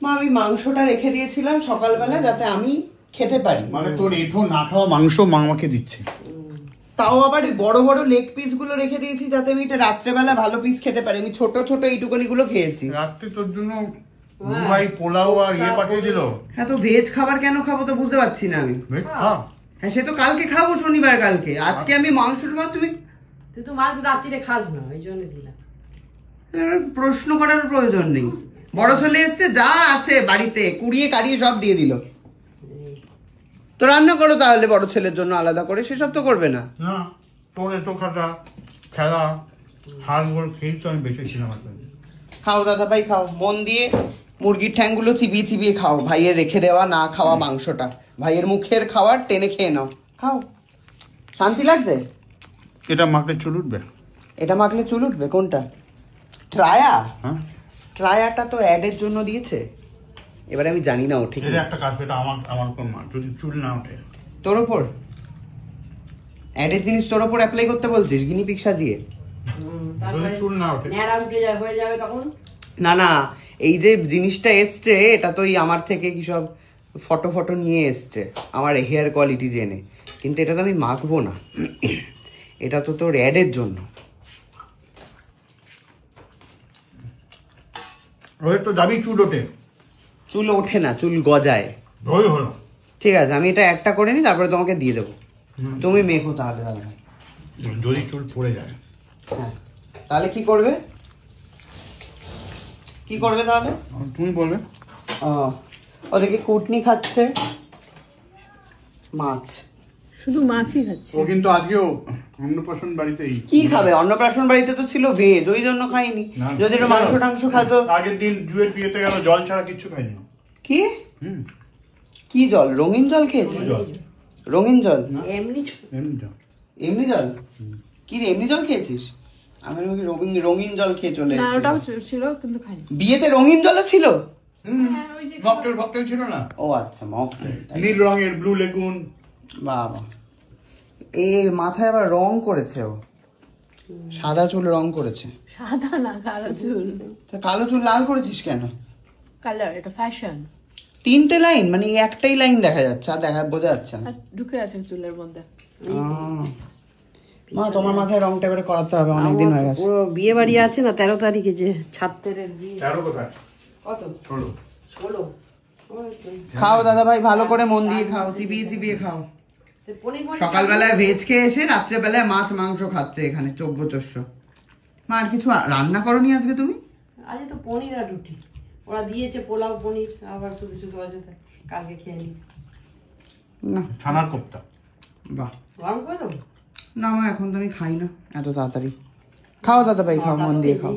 মা আমি মাংসটা রেখে দিয়েছিলাম সকালবেলা যাতে আমি খেতে পারি। মানে তোর এঠো না খাওয়া মাংস মা আমাকে দিচ্ছে। তাও আবার বড় বড় লেগ পিস গুলো রেখে দিয়েছি যাতে আমি এটা রাত্রেবেলা ভালো পিস খেতে পারি। আমি ছোট ছোট এইটুকুনি গুলো খেয়েছি। রাত্রে তোর জন্য ভাই পোলাও আর ইয়ে পাঠিয়ে দিল। হ্যাঁ তো ভেজ খাবার কেন খাবো তো বুঝতে পারছি না আমি। হ্যাঁ সে তো কালকে খাবো, শনিবার কালকে। আজকে আমি মাংসটা তুই তো মাছ রাত্রিরে খাস না, ওই জন্য দিলাম। প্রশ্ন করার প্রয়োজন নেই। বড় ছেলে এসছে, যা আছে বাড়িতে কুড়িয়ে কাড়িয়ে সব দিয়ে দিল। তো রান্না করো তাহলে বড় ছেলের জন্য আলাদা করে, সেসব তো করবে না। না তোর এত খাটা খেলা হাড়গোড় খেয়েই তো আমি বেঁচেছিলাম। খাও দাদা ভাই খাও, মন দিয়ে মুরগির ঠ্যাংগুলো চিবিয়ে চিবিয়ে খাও। ভাইয়ের রেখে দেওয়া না খাওয়া মাংসটা, ভাইয়ের মুখের খাবার টেনে খেয়ে নাও, খাও। শান্তি লাগছে? এটা মাখলে চুল উঠবে? এটা মাখলে চুল উঠবে? কোনটা? ট্রায়া? হ্যাঁ ট্রায়াটা তো অ্যাডের জন্য দিয়েছে, এবারে আমি জানি না ওঠে এটা একটা কাজ, এটা আমার উপর মা, যদি চুল না ওঠে। তোর ওপর অ্যাডের জিনিস তোর ওপর অ্যাপ্লাই করতে বলছিস গিনি পিক সাজিয়ে? যদি চুল না ওঠে ন্যাড়া উঠে হয়ে যাবে তখন। না না, এই যে জিনিসটা এসছে এটা তো আমার থেকে কি সব ফটো ফটো নিয়ে এসছে আমার হেয়ার কোয়ালিটি জেনে, কিন্তু এটা তো আমি মাখবো না, এটা তো তোর অ্যাডের জন্য। রোহিত তো যাবি চুল ওঠে? চুল ওঠে না, চুল গজায়। হলো ঠিক আছে, আমি এটা একটা করে নিই, তারপরে তোমাকে দিয়ে দেবো। তুমি মেখো তাহলে দাদা ভাই। যদি চুল পড়ে যায়? হ্যাঁ তাহলে কি করবে? কি করবে তাহলে তুমি বলবে। ওদেরকে কুটনি খাচ্ছে, মাছ, শুধু মাছই খাচ্ছে। ও কিন্তু আজকেও অন্নপ্রাশন বাড়িতেই। কি খাবে? অন্নপ্রাশন বাড়িতে তো ছিল ভেজ, ওই জন্য খাইনি। যদি একটু মাংস টাংস খাতো। আগের দিন জুয়ের বিয়েতে গেল, জল ছাড়া কিচ্ছু খাইনি। কি কি জল? রঙিন জল খেয়েছি? রঙিন জল? এমনি জল। এমনি জল? কি রে, এমনি জল খেয়েছিস? আমি রঙিন জল খেয়ে চলে না, এসেছি। ওটাও ছিল কিন্তু খাইনি। বিয়েতে রঙিন জলও ছিল? মকটেল ছিল না? ও আচ্ছা, মকটেল। নীল রঙের ব্লু লেগুন। বাবা, এই মাথায় আবার রং করেছে ও, সাদা চুল রং করেছে। সাদা না, কালো চুল। কালো চুল লাল করেছিস কেন? কালার, এটা ফ্যাশন। 3টে লাইন, মানে একটাই লাইন দেখা যাচ্ছে, আর বোঝা যাচ্ছে না। ঢুকে আছে চুলের মধ্যে। মা তোমার মাথায় রংটা এবারে করাতে হবে, অনেকদিন হয়ে গেছে। বিয়ে বাড়ি আছে না 13 তারিখে, যে ছাত্রের বিয়ে। 13 কোথায়? কত? 16। খাও দাদা ভাই, ভালো করে মন দিয়ে খাও, চিবিয়ে চিবিয়ে খাও। সকালবেলায় ভেজ খেয়ে এসে রাত্রেবেলায় মাছ মাংস খাচ্ছে এখানে, চব্বচস্য। মা আর কিছু রান্না করনি আজকে তুমি? আজ তো পনির আর রুটি ওরা দিয়েছে, পোলাও পনির, আবার শুধু শুধু অযথা কালকে খেয়ে নি। না, ছানার কোপ্তা। বাহ, গরম করে দেবো না মা এখন তো আমি খাই না এত তাড়াতাড়ি। খাও দাদা ভাই, খাও, মন দিয়ে খাও।